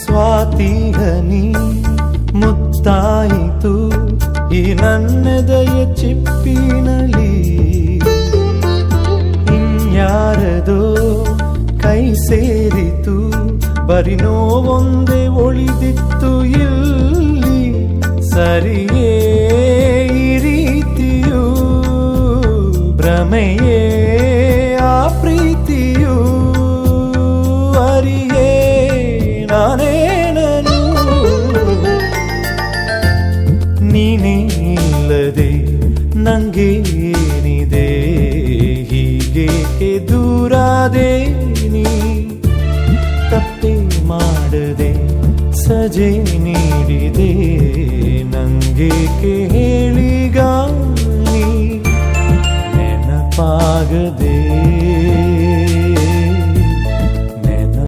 ಸ್ವಾತಿ ಹನಿ ಮುತ್ತಾಯಿತು ಈ ನನ್ನೆದೆಯ ಚಿಪ್ಪಿನಲ್ಲಿ. ಇನ್ಯಾರದೋ ಕೈ ಸೇರಿತು ಬರಿ ನೋವೊಂದೇ ಉಳಿದಿತ್ತು ಇಲ್ಲಿ. ಸರಿಯೇ ಈ ರೀತಿಯು ಭ್ರಮೆಯೇ ಆ ಪ್ರೀತಿಯು. ಅರಿಯೇ ನಾನೇನನು ನೀನೇ ಇಲ್ಲದೆ ನಂಗೇನಿದೆ. ಹೀಗೇಕೆ ದೂರಾದೆ ನೀ ತಪ್ಪೆ ಮಾಡದೆ ಸಜೆ ನೀಡಿದೆ. ನಂಗೇಕೆ ಹೇಳಿಗ ನೀ ನೆನಪಾಗದೆ.